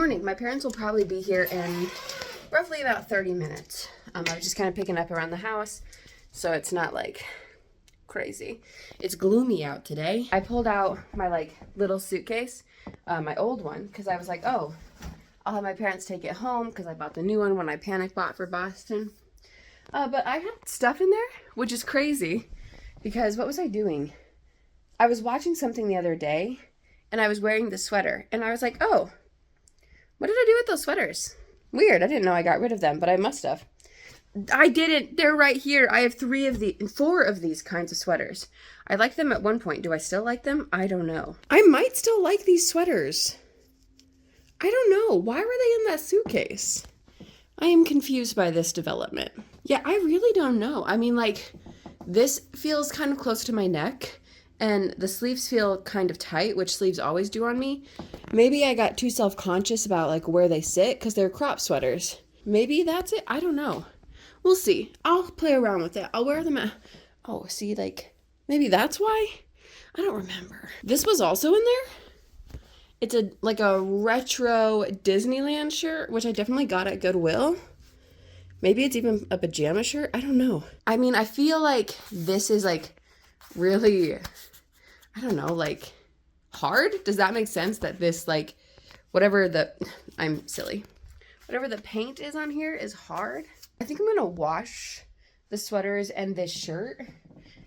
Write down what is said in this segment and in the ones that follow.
morning. My parents will probably be here in roughly about 30 minutes. I was just kind of picking up around the house, so it's not like crazy. It's gloomy out today. I pulled out my like little suitcase, my old one, because I was like, oh, I'll have my parents take it home because I bought the new one when I panic bought for Boston. But I had stuff in there, which is crazy because what was I doing? I was watching something the other day and I was wearing this sweater and I was like, oh, what did I do with those sweaters? Weird. I didn't know I got rid of them, but I must have. I didn't. They're right here. I have 4 of these kinds of sweaters. I liked them at one point. Do I still like them? I don't know. I might still like these sweaters. I don't know. Why were they in that suitcase? I am confused by this development. Yeah, I really don't know. I mean, like, this feels kind of close to my neck, and the sleeves feel kind of tight, which sleeves always do on me. Maybe I got too self-conscious about, like, where they sit, because they're crop sweaters. Maybe that's it. I don't know. We'll see. I'll play around with it. I'll wear them at... Oh, see, like, maybe that's why? I don't remember. This was also in there? It's like a retro Disneyland shirt, which I definitely got at Goodwill. Maybe it's even a pajama shirt. I don't know. I mean, I feel like this is like really, I don't know, like hard. Does that make sense that this like, I'm silly. Whatever the paint is on here is hard. I think I'm going to wash the sweaters and this shirt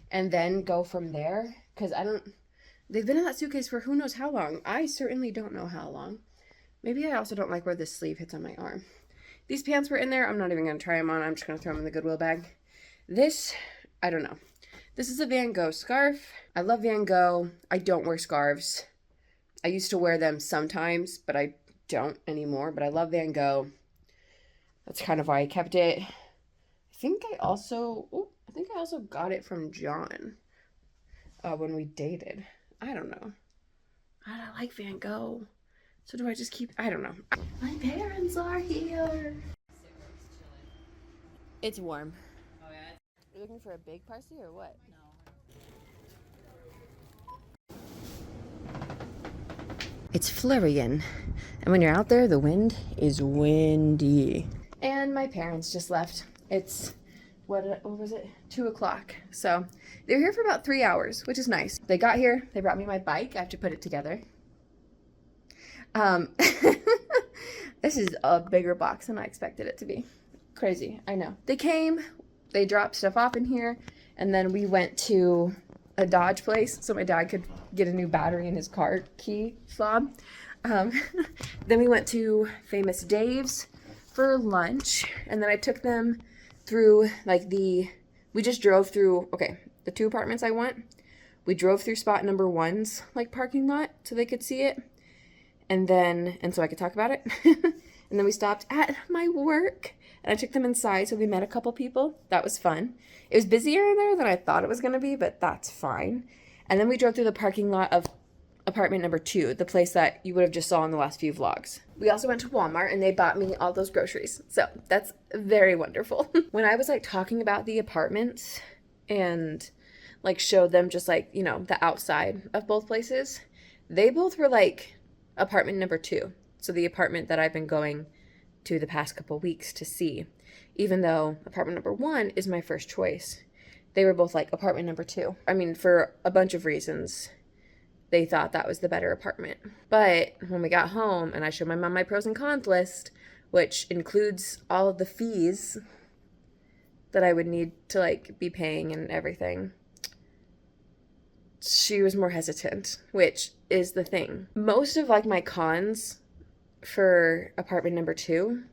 and then go from there because they've been in that suitcase for who knows how long. I certainly don't know how long. Maybe I also don't like where this sleeve hits on my arm. These pants were in there. I'm not even going to try them on. I'm just going to throw them in the Goodwill bag. This, I don't know. This is a Van Gogh scarf. I love Van Gogh. I don't wear scarves. I used to wear them sometimes, but I don't anymore. But I love Van Gogh. That's kind of why I kept it. I think I also got it from John when we dated. I don't know. I like Van Gogh. So do I just keep... I don't know. My parents are here. It's warm. Oh, yeah? You're looking for a big parsley or what? No. It's Florian. And when you're out there, the wind is windy. And my parents just left. It's... What was it? 2 o'clock. So they were here for about 3 hours, which is nice. They got here. They brought me my bike. I have to put it together. This is a bigger box than I expected it to be. Crazy, I know. They came, they dropped stuff off in here, and then we went to a Dodge place so my dad could get a new battery in his car key fob. Then we went to Famous Dave's for lunch, and then I took them through like we just drove through, okay, the 2 apartments I want. We drove through spot number 1's like parking lot so they could see it. And so I could talk about it. And then we stopped at my work and I took them inside. So we met a couple people. That was fun. It was busier in there than I thought it was going to be, but that's fine. And then we drove through the parking lot of apartment number 2, the place that you would have just saw in the last few vlogs. We also went to Walmart and they bought me all those groceries. So that's very wonderful. When I was like talking about the apartments and like showed them just like, you know, the outside of both places, they both were like apartment number 2. So the apartment that I've been going to the past couple weeks to see, even though apartment number 1 is my first choice. They were both like apartment number 2. I mean, for a bunch of reasons, they thought that was the better apartment. But when we got home and I showed my mom my pros and cons list, which includes all of the fees that I would need to like be paying and everything, she was more hesitant, which is the thing. Most of like my cons for apartment number 2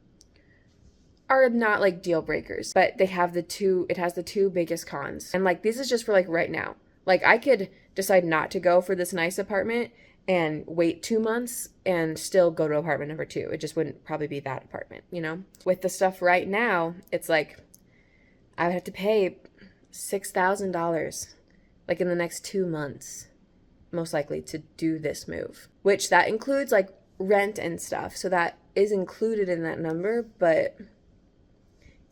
are not like deal breakers, but it has the 2 biggest cons. And like, this is just for like right now. Like I could decide not to go for this nice apartment and wait 2 months and still go to apartment number 2. It just wouldn't probably be that apartment, you know? With the stuff right now, it's like I would have to pay $6,000 like in the next 2 months, most likely, to do this move, which that includes like rent and stuff. So that is included in that number, but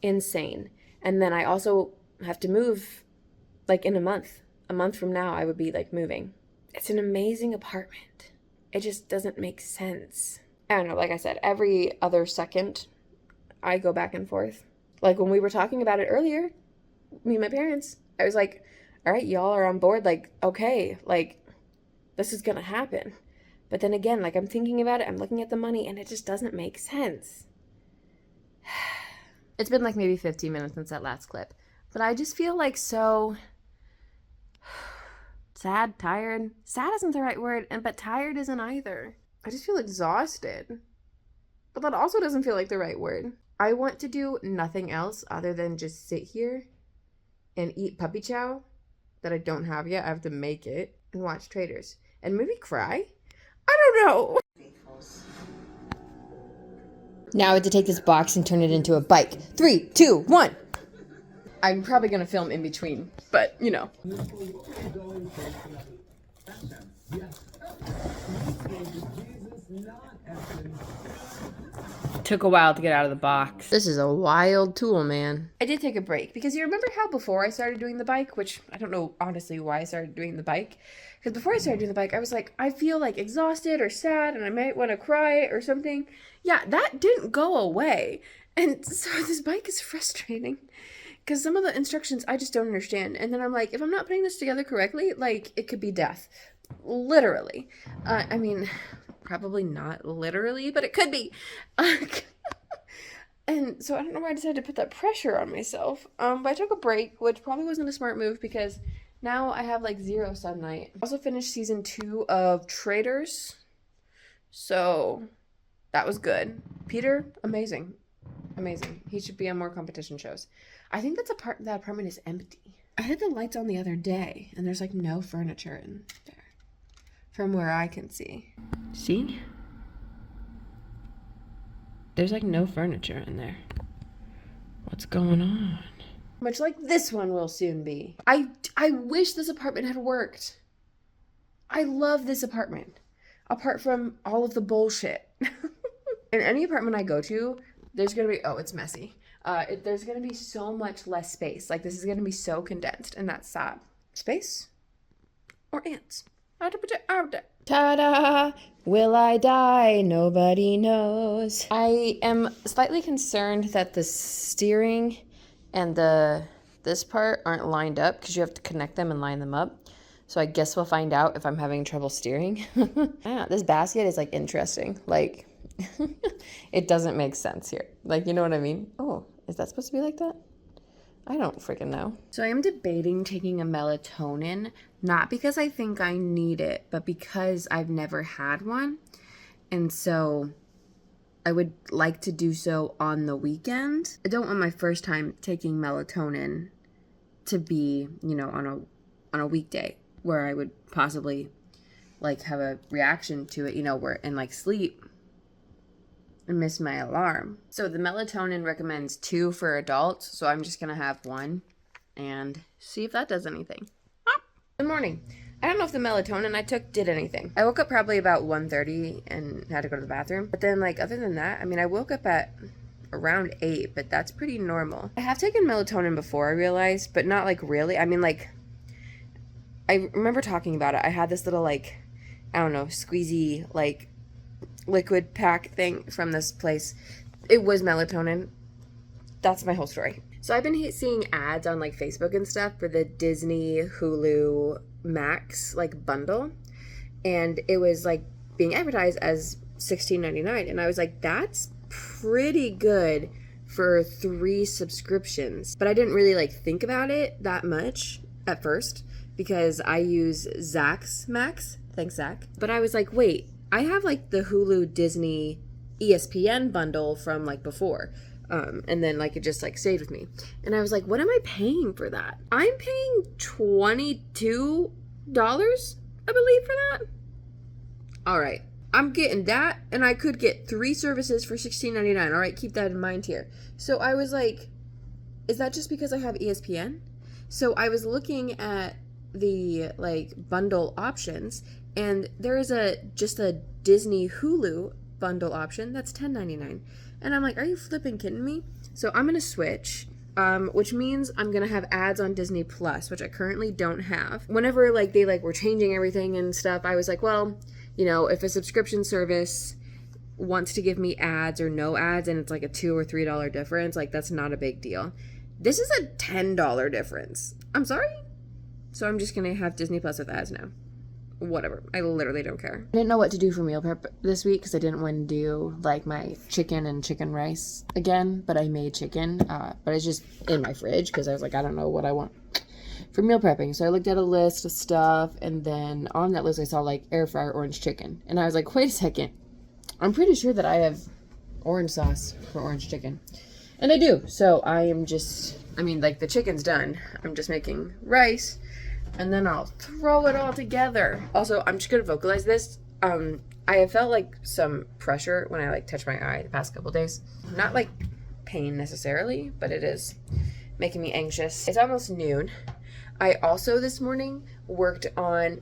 insane. And then I also have to move like in a month. A month from now, I would be like moving. It's an amazing apartment. It just doesn't make sense. I don't know, like I said, every other second I go back and forth. Like when we were talking about it earlier, me and my parents, I was like, all right, y'all are on board. Like, okay, like this is going to happen. But then again, like I'm thinking about it, I'm looking at the money, and it just doesn't make sense. It's been like maybe 15 minutes since that last clip. But I just feel like so sad, tired. Sad isn't the right word, but tired isn't either. I just feel exhausted. But that also doesn't feel like the right word. I want to do nothing else other than just sit here and eat puppy chow that I don't have yet. I have to make it and watch Traitors. And maybe cry? I don't know. Now I have to take this box and turn it into a bike. 3, 2, 1. I'm probably going to film in between, but you know. Took a while to get out of the box. This is a wild tool, man. I did take a break because you remember how before I started doing the bike, which I don't know honestly why I started doing the bike, because before I started doing the bike, I was like, I feel like exhausted or sad and I might want to cry or something. Yeah, that didn't go away. And so this bike is frustrating because some of the instructions I just don't understand. And then I'm like, if I'm not putting this together correctly, like it could be death. Literally. I mean, probably not literally, but it could be. And so I don't know why I decided to put that pressure on myself. But I took a break, which probably wasn't a smart move because now I have like 0 sunlight. I also finished season 2 of Traitors. So that was good. Peter, amazing. Amazing. He should be on more competition shows. I think that apartment is empty. I had the lights on the other day and there's like no furniture in there from where I can see. See? There's like no furniture in there. What's going on? Much like this one will soon be. I wish this apartment had worked. I love this apartment. Apart from all of the bullshit. In any apartment I go to, there's gonna be, oh, it's messy. There's gonna be so much less space. Like this is gonna be so condensed and that's sad. Space or ants? Ta-da! Will I die? Nobody knows. I am slightly concerned that the steering and this part aren't lined up because you have to connect them and line them up. So I guess we'll find out if I'm having trouble steering. Yeah, this basket is like interesting. Like it doesn't make sense here. Like, you know what I mean? Oh, is that supposed to be like that? I don't freaking know. So I am debating taking a melatonin, not because I think I need it, but because I've never had one. And so I would like to do so on the weekend. I don't want my first time taking melatonin to be, you know, on a weekday where I would possibly like have a reaction to it, you know, where and like sleep and miss my alarm. So the melatonin recommends 2 for adults, so I'm just gonna have 1 and see if that does anything. Good morning. I don't know if the melatonin I took did anything. I woke up probably about 1:30 and had to go to the bathroom. But then like other than that, I mean I woke up at around 8, but that's pretty normal. I have taken melatonin before, I realized, but not like really. I mean like I remember talking about it. I had this little like, I don't know, squeezy like liquid pack thing from this place. It was melatonin. That's my whole story. So I've been seeing ads on like Facebook and stuff for the Disney Hulu Max like bundle, and it was like being advertised as $16.99, and I was like, that's pretty good for 3 subscriptions. But I didn't really like think about it that much at first because I use Zach's Max. Thanks, Zach. But I was like, wait, I have like the Hulu Disney ESPN bundle from like before. And then like it just like stayed with me. And I was like, what am I paying for that? I'm paying $22, I believe, for that. All right. I'm getting that, and I could get 3 services for $16.99. All right, keep that in mind here. So I was like, is that just because I have ESPN? So I was looking at the like bundle options, and there is just a Disney Hulu bundle option that's $10.99. And I'm like, are you flipping kidding me? So I'm going to switch, which means I'm going to have ads on Disney Plus, which I currently don't have. Whenever like they like were changing everything and stuff, I was like, well, you know, if a subscription service wants to give me ads or no ads and it's like a $2 or $3 difference, like that's not a big deal. This is a $10 difference. I'm sorry. So I'm just gonna have Disney Plus with ads now. Whatever. I literally don't care. I didn't know what to do for meal prep this week because I didn't want to do like my chicken and chicken rice again, but I made chicken, but it's just in my fridge because I was like, I don't know what I want for meal prepping. So I looked at a list of stuff, and then on that list I saw like air fryer orange chicken, and I was like, wait a second, I'm pretty sure that I have orange sauce for orange chicken, and I do. So I am just, I mean, like the chicken's done. I'm just making rice, and then I'll throw it all together. Also, I'm just gonna vocalize this. I have felt like some pressure when I like touch my eye the past couple days. Not like pain necessarily, but it is making me anxious. It's almost noon. I also this morning worked on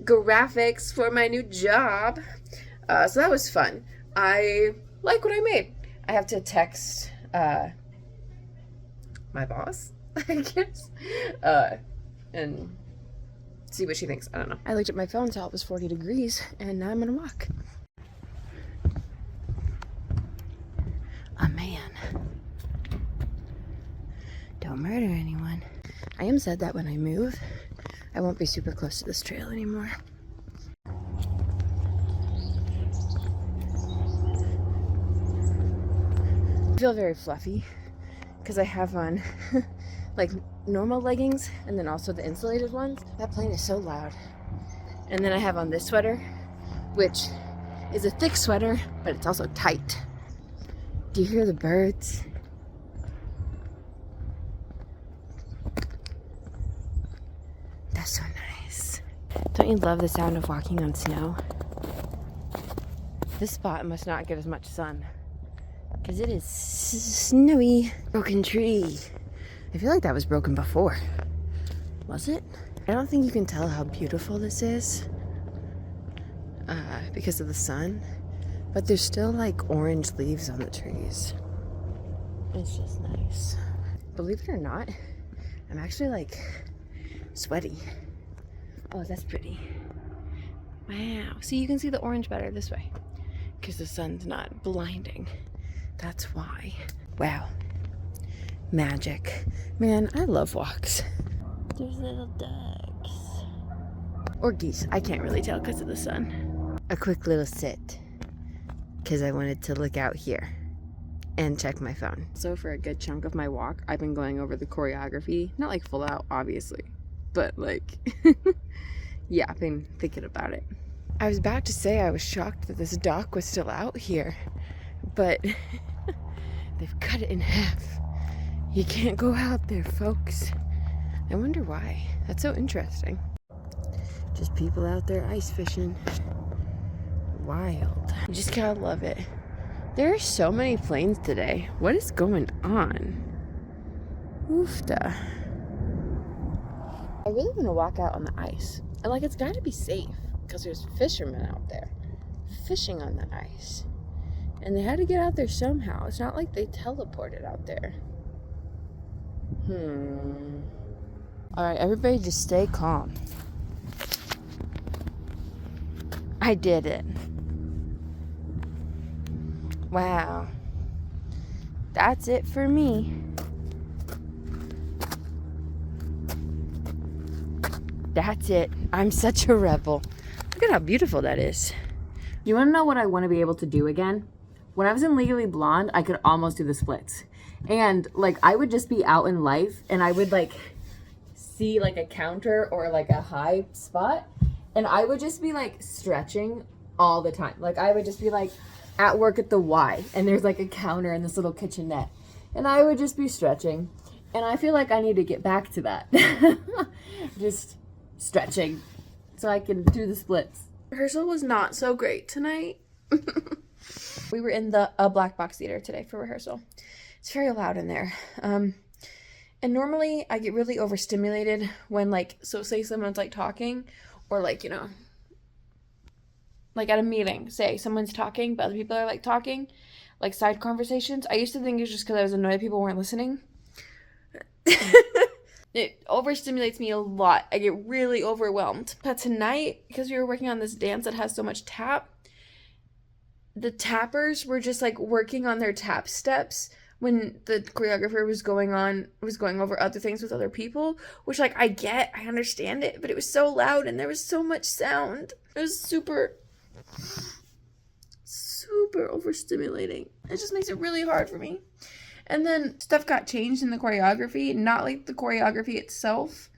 graphics for my new job. So that was fun. I like what I made. I have to text my boss, I guess, and see what she thinks. I don't know. I looked at my phone, saw it was 40 degrees, and now I'm gonna walk. Oh man. Don't murder anyone. I am sad that when I move, I won't be super close to this trail anymore. I feel very fluffy because I have on like normal leggings and then also the insulated ones. That plane is so loud. And then I have on this sweater, which is a thick sweater, but it's also tight. Do you hear the birds? That's so nice. Don't you love the sound of walking on snow? This spot must not get as much sun because it is snowy. Broken tree. I feel like that was broken before. Was it? I don't think you can tell how beautiful this is because of the sun, but there's still like orange leaves on the trees. It's just nice. Believe it or not, I'm actually like sweaty. Oh, that's pretty. Wow. See, you can see the orange better this way because the sun's not blinding. That's why. Wow. Magic. Man, I love walks. There's little ducks. Or geese. I can't really tell because of the sun. A quick little sit because I wanted to look out here and check my phone. So for a good chunk of my walk, I've been going over the choreography. Not like full out, obviously, but like, yeah, I've been thinking about it. I was about to say I was shocked that this dock was still out here, but they've cut it in half. You can't go out there, folks. I wonder why. That's so interesting. Just people out there ice fishing. Wild. You just gotta love it. There are so many planes today. What is going on? Oofta. I really want to walk out on the ice. And like, it's gotta be safe because there's fishermen out there fishing on the ice. And they had to get out there somehow. It's not like they teleported out there. Alright, everybody just stay calm. I did it. Wow. That's it for me. That's it. I'm such a rebel. Look at how beautiful that is. You want to know what I want to be able to do again? When I was in Legally Blonde, I could almost do the splits. And like, I would just be out in life and I would like see like a counter or like a high spot. And I would just be like stretching all the time. Like I would just be like at work at the Y and there's like a counter in this little kitchenette. And I would just be stretching. And I feel like I need to get back to that. Just stretching so I can do the splits. Rehearsal was not so great tonight. We were in the black box theater today for rehearsal. It's very loud in there. And normally I get really overstimulated when like, so say someone's like talking or like, you know, like at a meeting, say someone's talking, but other people are like talking, like side conversations. I used to think it was just because I was annoyed people weren't listening. It overstimulates me a lot. I get really overwhelmed. But tonight, because we were working on this dance that has so much tap, the tappers were just like working on their tap steps when the choreographer was going over other things with other people, which like I understand it, but it was so loud and there was so much sound. It was super overstimulating. It just makes it really hard for me. And then stuff got changed in the choreography, not like the choreography itself,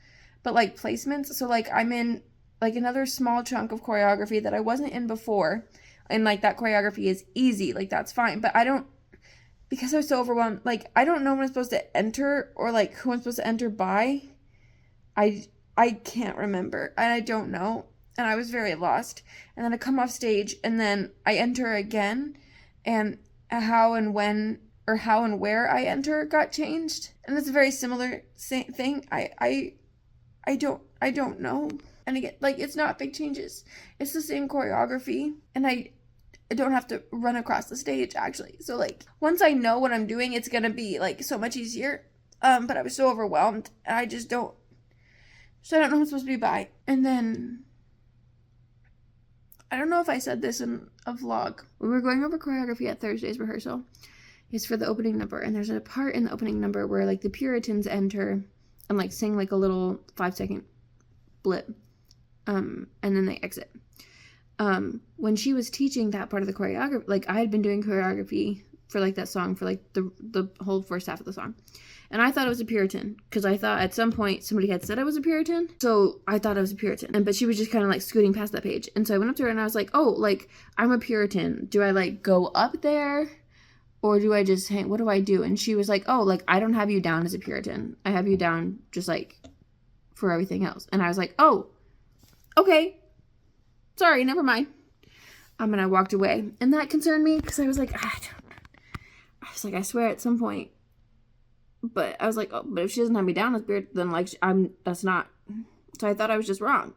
but like placements. So like I'm in like another small chunk of choreography that I wasn't in before, and like that choreography is easy, like that's fine, but because I was so overwhelmed, like I don't know when I'm supposed to enter or like who I'm supposed to enter by. I can't remember, and I don't know, and I was very lost. And then I come off stage and then I enter again, and how and where I enter got changed, and it's a very similar thing. I don't know. And again, like, it's not big changes. It's the same choreography, and I don't have to run across the stage, actually. So, like, once I know what I'm doing, it's gonna be, like, so much easier. But I was so overwhelmed, and I don't know what I'm supposed to be by. And then, I don't know if I said this in a vlog. We were going over choreography at Thursday's rehearsal. It's for the opening number, and there's a part in the opening number where, like, the Puritans enter and, like, sing, like, a little 5-second blip. And then they exit. When she was teaching that part of the choreography, like, I had been doing choreography for, like, that song for, like, the whole first half of the song. And I thought it was a Puritan, because I thought at some point somebody had said I was a Puritan. So I thought I was a Puritan. But she was just kind of, like, scooting past that page. And so I went up to her and I was like, oh, like, I'm a Puritan. Do I, like, go up there? Or do I just hang? What do I do? And she was like, oh, like, I don't have you down as a Puritan. I have you down just, like, for everything else. And I was like, oh, okay. Sorry, never mind. And I walked away. And that concerned me because I was like, I swear at some point. But I was like, oh, but if she doesn't have me down as Puritan, then, like, that's not. So I thought I was just wrong.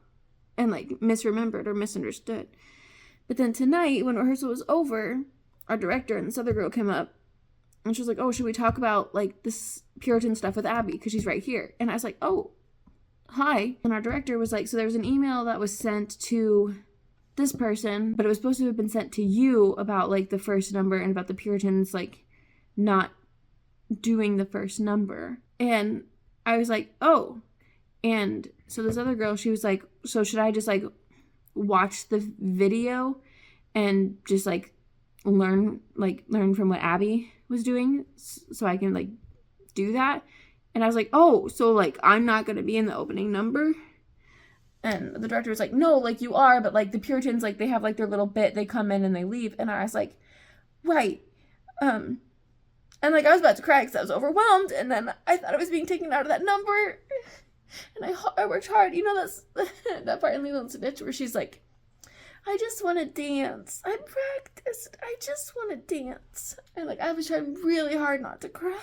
And, like, misremembered or misunderstood. But then tonight, when rehearsal was over, our director and this other girl came up, and she was like, oh, should we talk about, like, this Puritan stuff with Abbie? Because she's right here. And I was like, oh, hi. And our director was like, so there was an email that was sent to this person, but it was supposed to have been sent to you about, like, the first number and about the Puritans, like, not doing the first number. And I was like, oh. And so this other girl, she was like, so should I just, like, watch the video and just, like, learn from what Abbie was doing so I can, like, do that? And I was like, oh, so, like, I'm not going to be in the opening number? And the director was like, no, like, you are, but, like, the Puritans, like, they have, like, their little bit, they come in and they leave. And I was like, right. And, like, I was about to cry because I was overwhelmed, and then I thought I was being taken out of that number, and I worked hard. You know, that's that part in Lilo and Stitch where she's like, I just want to dance. I practiced. I just want to dance. And, like, I was trying really hard not to cry,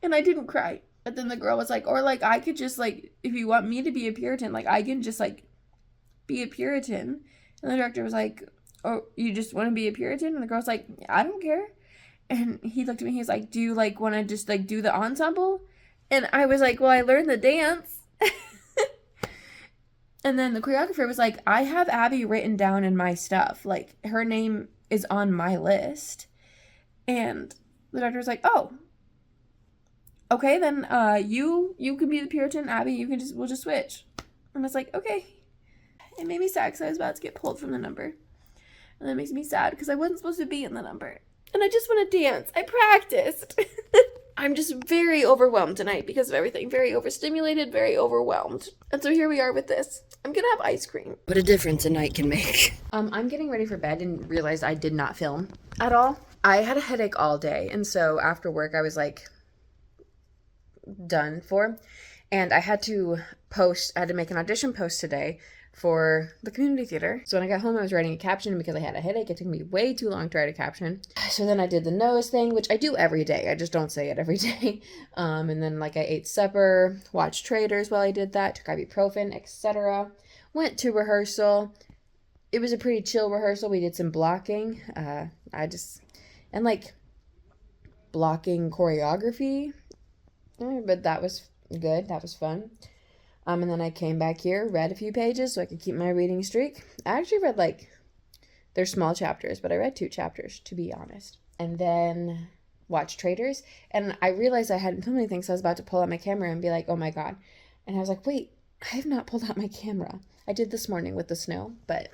and I didn't cry. But then the girl was like, or, like, I could just, like, if you want me to be a Puritan, like, I can just, like, be a Puritan. And the director was like, oh, you just want to be a Puritan? And the girl's like, I don't care. And he looked at me, he was like, do you, like, want to just, like, do the ensemble? And I was like, well, I learned the dance. And then the choreographer was like, I have Abbie written down in my stuff. Like, her name is on my list. And the director was like, oh, okay, then you can be the Puritan, Abbie, we'll just switch. And I was like, okay. It made me sad because I was about to get pulled from the number. And that makes me sad because I wasn't supposed to be in the number. And I just want to dance. I practiced. I'm just very overwhelmed tonight because of everything. Very overstimulated, very overwhelmed. And so here we are with this. I'm going to have ice cream. What a difference a night can make. I'm getting ready for bed and realized I did not film at all. I had a headache all day. And so after work, I was like done for. And I had to make an audition post today for the community theater. So when I got home, I was writing a caption, and because I had a headache, it took me way too long to write a caption. So then I did the nose thing, which I do every day. I just don't say it every day. And then, like, I ate supper, watched Traitors while I did that, took ibuprofen, etc. Went to rehearsal. It was a pretty chill rehearsal. We did some blocking. And like blocking choreography. But that was good. That was fun. And then I came back here, read a few pages so I could keep my reading streak. I actually read like They're small chapters, but I read 2 chapters, to be honest. And then watched Traitors. And I realized I hadn't filmed anything, so I was about to pull out my camera and be like, oh my God. And I was like, wait, I have not pulled out my camera. I did this morning with the snow, but...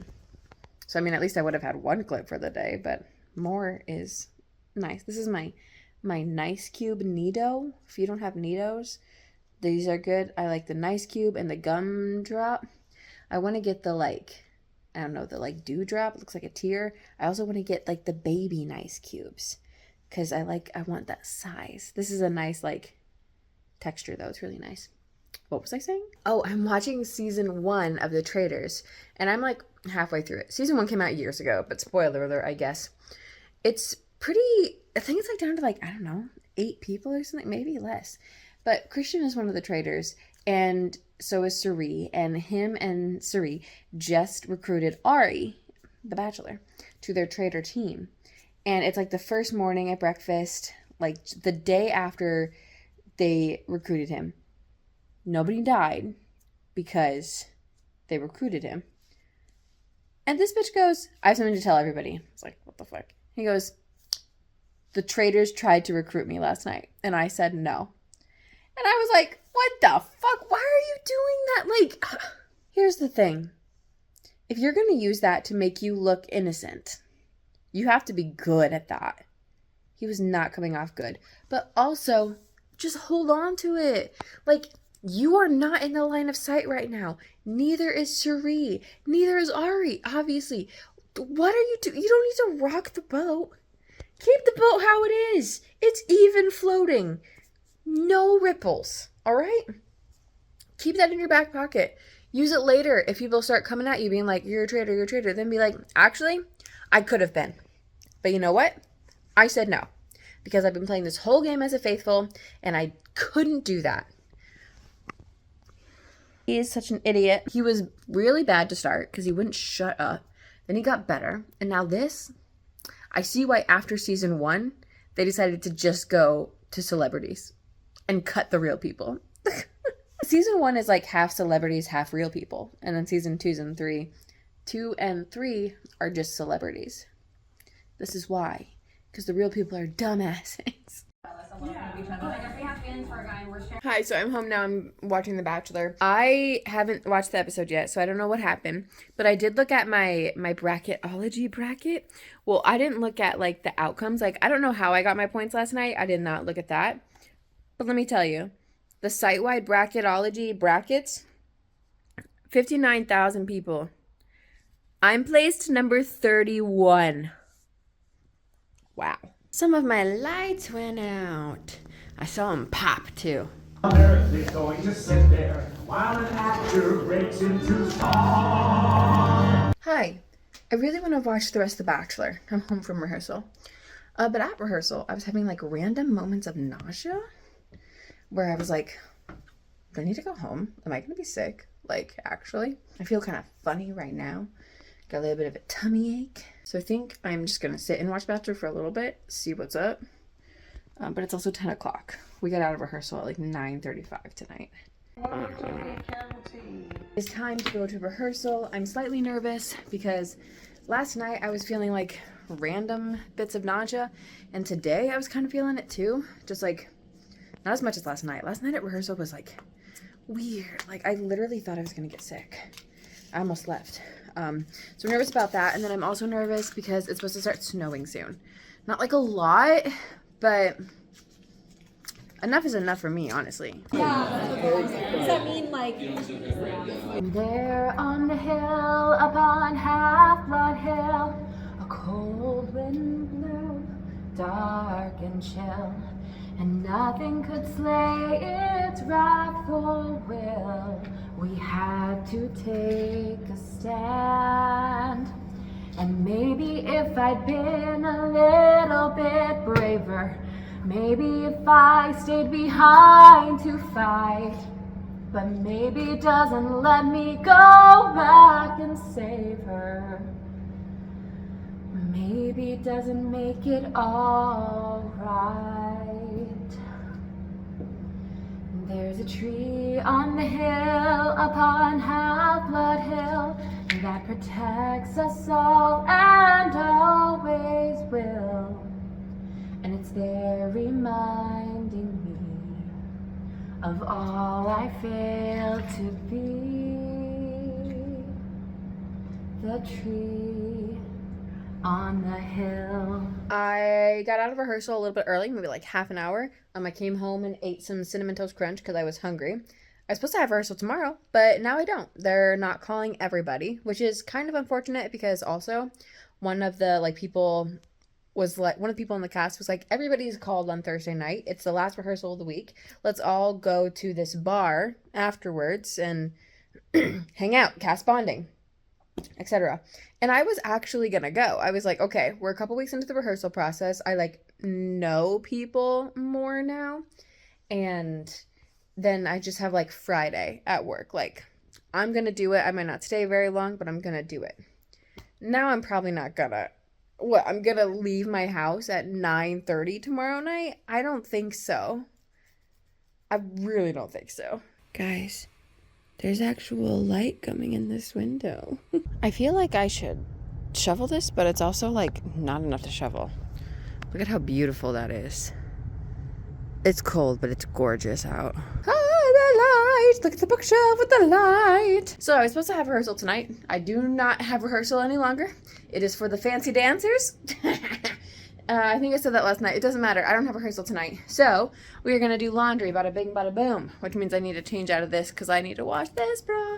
So, I mean, at least I would have had 1 clip for the day, but more is nice. This is my Nice Cube Nido. If you don't have Nidos, these are good. I like the Nice Cube and the Gumdrop. I want to get the, like, I don't know, the, like, Dewdrop. It looks like a tear. I also want to get, like, the baby Nice Cubes because I want that size. This is a nice, like, texture, though. It's really nice. What was I saying? Oh, I'm watching season 1 of the Traitors, and I'm, like, halfway through it. Season 1 came out years ago, but spoiler alert, I guess. It's pretty, I think it's, like, down to, like, I don't know, 8 people or something, maybe less. But Christian is one of the traitors, and so is Suri, and him and Suri just recruited Ari, the Bachelor, to their traitor team. And it's like the first morning at breakfast, like the day after they recruited him. Nobody died because they recruited him. And this bitch goes, I have something to tell everybody. It's like, what the fuck? He goes, the traitors tried to recruit me last night, and I said no. And I was like, what the fuck? Why are you doing that? Like, here's the thing. If you're going to use that to make you look innocent, you have to be good at that. He was not coming off good. But also, just hold on to it. Like, you are not in the line of sight right now. Neither is Suri. Neither is Ari, obviously. What are you doing? You don't need to rock the boat. Keep the boat how it is. It's even floating. No ripples, all right? Keep that in your back pocket. Use it later if people start coming at you being like, you're a traitor, you're a traitor. Then be like, actually, I could have been. But you know what? I said no. Because I've been playing this whole game as a faithful, and I couldn't do that. He is such an idiot. He was really bad to start because he wouldn't shut up. Then he got better. And now this, I see why after season 1, they decided to just go to celebrities and cut the real people. Season 1 is like half celebrities, half real people. And then season 2 and 3, 2 and 3 are just celebrities. This is why. Because the real people are dumbasses. Hi, so I'm home now. I'm watching The Bachelor. I haven't watched the episode yet, so I don't know what happened. But I did look at my bracketology bracket. Well, I didn't look at, like, the outcomes. Like, I don't know how I got my points last night. I did not look at that. But let me tell you, the site-wide bracketology brackets, 59,000 people. I'm placed number 31. Wow. Some of my lights went out. I saw them pop, too. They're going to sit there while an actor breaks into song. Hi. I really want to watch the rest of The Bachelor. I'm home from rehearsal. But at rehearsal, I was having, like, random moments of nausea where I was like, do I need to go home? Am I going to be sick? Like, actually? I feel kind of funny right now. Got a little bit of a tummy ache. So I think I'm just going to sit and watch Bachelor for a little bit, see what's up. But it's also 10 o'clock. We got out of rehearsal at like 9:35 tonight. It's time to go to rehearsal. I'm slightly nervous because last night I was feeling like random bits of nausea. And today I was kind of feeling it too. Just like, not as much as last night. Last night at rehearsal was like weird. Like I literally thought I was going to get sick. I almost left. So I'm nervous about that. And then I'm also nervous because it's supposed to start snowing soon. Not like a lot, but enough is enough for me, honestly. Yeah, does that mean like... There on the hill upon Half-Blood Hill, a cold wind blew, dark and chill, and nothing could slay its wrathful will. We had to take a stand, and maybe if I'd been a little bit braver, maybe if I stayed behind to fight, but maybe it doesn't let me go back and save her. Maybe it doesn't make it all right. There's a tree on the hill upon Half-Blood Hill that protects us all and always will. And it's there reminding me of all I failed to be. The tree on the hill. I got out of rehearsal a little bit early, maybe like half an hour. I came home and ate some Cinnamon Toast Crunch because I was hungry. I was supposed to have rehearsal tomorrow, but now I don't. They're not calling everybody, which is kind of unfortunate because also one of the people in the cast was like, everybody's called on Thursday night. It's the last rehearsal of the week. Let's all go to this bar afterwards and hang out, cast bonding, etc. And I was actually gonna go. I was like, okay, we're a couple weeks into the rehearsal process. I know people more now. And then I just have Friday at work. I'm gonna do it. I might not stay very long, but I'm gonna do it. Now I'm probably not gonna. What, I'm gonna leave my house at 9:30 tomorrow night? I don't think so. I really don't think so. Guys, there's actual light coming in this window. I feel like I should shovel this, but it's also not enough to shovel. Look at how beautiful that is. It's cold, but it's gorgeous out. Ah, the light! Look at the bookshelf with the light! So I was supposed to have rehearsal tonight. I do not have rehearsal any longer. It is for the fancy dancers. I think I said that last night. It doesn't matter. I don't have rehearsal tonight. So we are going to do laundry, bada bing, bada boom. Which means I need to change out of this because I need to wash this bra.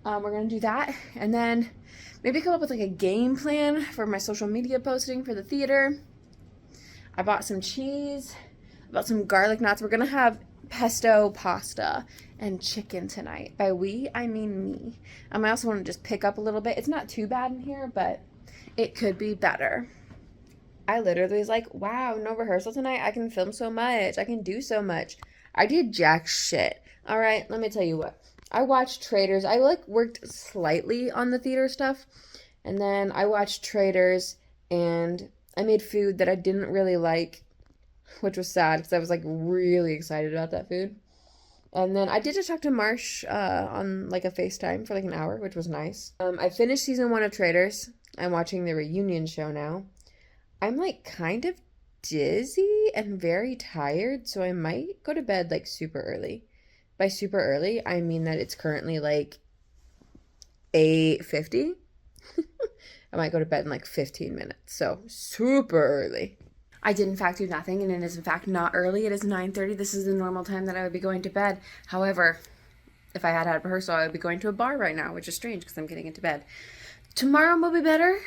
We're going to do that. And then maybe come up with a game plan for my social media posting for the theater. I bought some cheese. About some garlic knots. We're gonna have pesto pasta and chicken tonight. By we, I mean me. I also want to just pick up a little bit. It's not too bad in here, but it could be better. I literally was like, wow, no rehearsal tonight. I can film so much. I can do so much. I did jack shit. All right, let me tell you what. I watched Traitors. I worked slightly on the theater stuff, and then I watched Traitors, and I made food that I didn't really like, which was sad because I was really excited about that food. And then I did just talk to Marsh on a FaceTime for an hour, which was nice. I finished season 1 of Traitors. I'm watching the reunion show now. I'm kind of dizzy and very tired, so I might go to bed super early. By super early, I mean that it's currently 8:50. I might go to bed in 15 minutes, so super early. I did in fact do nothing, and it is in fact not early. It is 9:30. This is the normal time that I would be going to bed. However, if I had had rehearsal, I would be going to a bar right now, which is strange because I'm getting into bed. Tomorrow will be better.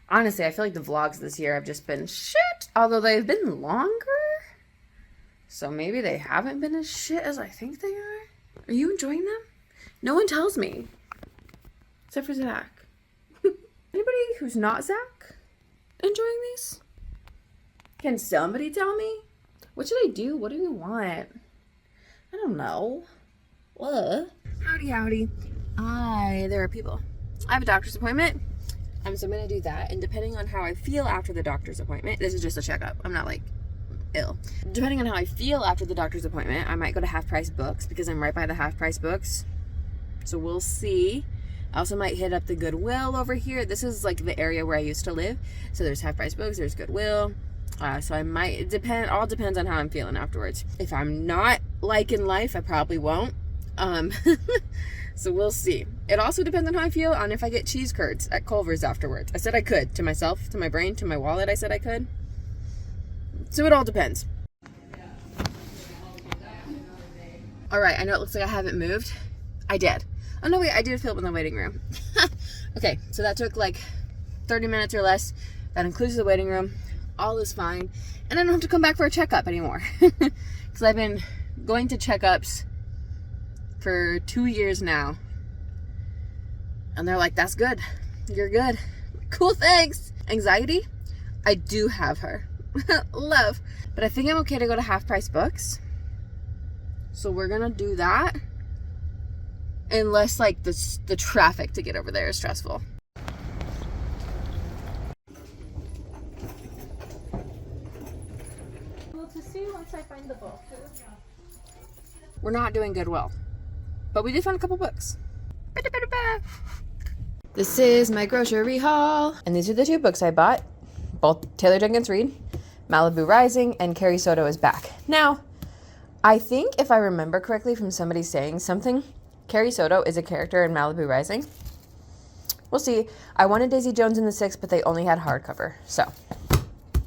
Honestly, I feel like the vlogs this year have just been shit, although they've been longer. So maybe they haven't been as shit as I think they are. Are you enjoying them? No one tells me. Except for Zach. Anybody who's not Zach enjoying these? Can somebody tell me? What should I do? What do you want? I don't know. What? Howdy. There are people. I have a doctor's appointment. So I'm going to do that. And depending on how I feel after the doctor's appointment, this is just a checkup. I'm not ill. Depending on how I feel after the doctor's appointment, I might go to Half Price Books because I'm right by the Half Price Books. So we'll see. I also might hit up the Goodwill over here. This is the area where I used to live. So there's Half Price Books, there's Goodwill. So I might, all depends on how I'm feeling afterwards. If I'm not liking life, I probably won't. So we'll see. It also depends on how I feel on if I get cheese curds at Culver's afterwards. I said I could. To myself, to my brain, to my wallet, I said I could. So it all depends. Alright, I know it looks like I haven't moved. I did. Oh no, wait, I did film in the waiting room. Okay, so that took 30 minutes or less. That includes the waiting room. All is fine. And I don't have to come back for a checkup anymore. Because I've been going to checkups for 2 years now. And they're like, that's good. You're good. Cool, thanks. Anxiety? I do have her. Love. But I think I'm okay to go to Half Price Books. So we're going to do that. Unless the traffic to get over there is stressful. To see once I find the book. We're not doing Goodwill, but we did find a couple books. This is my grocery haul. And these are the 2 books I bought. Both Taylor Jenkins Reid, Malibu Rising, and Carrie Soto is back. Now, I think if I remember correctly from somebody saying something, Carrie Soto is a character in Malibu Rising. We'll see. I wanted Daisy Jones in the 6, but they only had hardcover. So,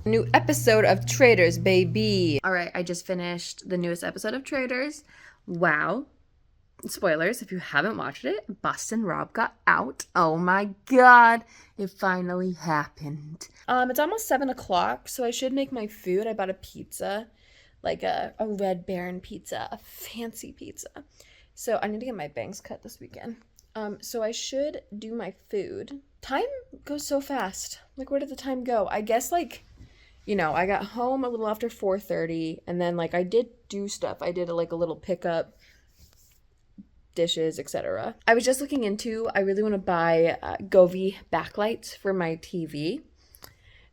new episode of Traitors, baby. All right, I just finished the newest episode of Traitors. Wow. Spoilers, if you haven't watched it, Boston Rob got out. Oh my god, it finally happened. It's almost 7 o'clock, so I should make my food. I bought a pizza, like a Red Baron pizza, a fancy pizza. So I need to get my bangs cut this weekend. So I should do my food. Time goes so fast. Like, where did the time go? I guess, like, you know, I got home a little after 4:30, and then, like, I did do stuff. I did, a little pickup, dishes, etc. I was just looking into, I really want to buy Govee backlights for my TV.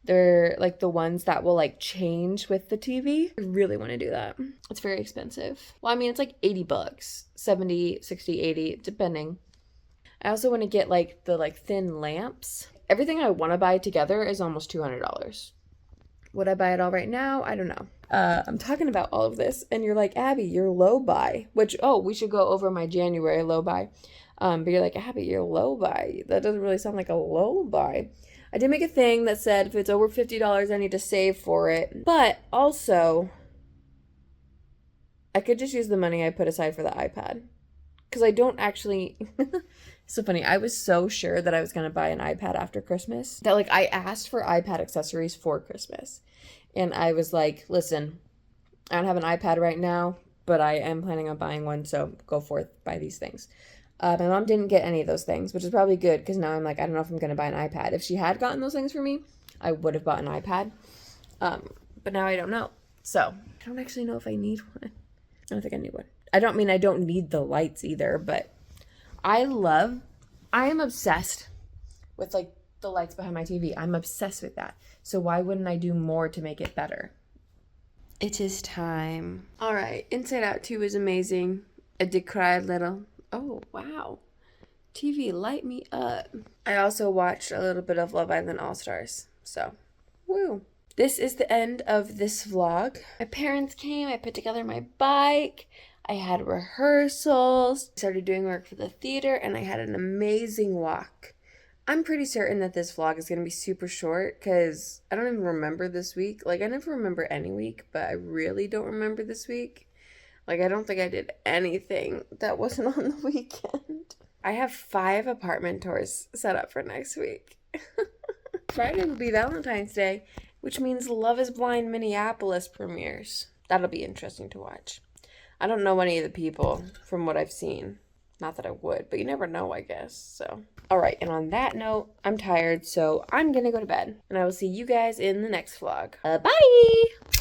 They're, like, the ones that will, like, change with the TV. I really want to do that. It's very expensive. Well, I mean, it's like $80. 70, 60, 80, depending. I also want to get, like, the, like, thin lamps. Everything I want to buy together is almost $200. Would I buy it all right now? I don't know. I'm talking about all of this, and you're like, Abbie, you're low buy. Which, we should go over my January low buy. But you're like, Abbie, you're low buy. That doesn't really sound like a low buy. I did make a thing that said if it's over $50, I need to save for it. But also, I could just use the money I put aside for the iPad. Because I don't actually... It's so funny. I was so sure that I was going to buy an iPad after Christmas that, like, I asked for iPad accessories for Christmas. And I was like, listen, I don't have an iPad right now, but I am planning on buying one, so go forth, buy these things. My mom didn't get any of those things, which is probably good, because now I'm like, I don't know if I'm going to buy an iPad. If she had gotten those things for me, I would have bought an iPad. But now I don't know. So, I don't actually know if I need one. I don't think I need one. I don't need the lights either, but I am obsessed with, like, the lights behind my TV. I'm obsessed with that. So why wouldn't I do more to make it better? It is time. All right. Inside Out 2 is amazing. I did cry a little. Oh, wow. TV, light me up. I also watched a little bit of Love Island All-Stars. So, woo. This is the end of this vlog. My parents came. I put together my bike. I had rehearsals. I started doing work for the theater, and I had an amazing walk. I'm pretty certain that this vlog is going to be super short because I don't even remember this week. Like, I never remember any week, but I really don't remember this week. Like, I don't think I did anything that wasn't on the weekend. I have 5 apartment tours set up for next week. Friday will be Valentine's Day, which means Love is Blind Minneapolis premieres. That'll be interesting to watch. I don't know any of the people from what I've seen. Not that I would, but you never know, I guess. So, all right. And on that note, I'm tired, so I'm going to go to bed. And I will see you guys in the next vlog. Bye!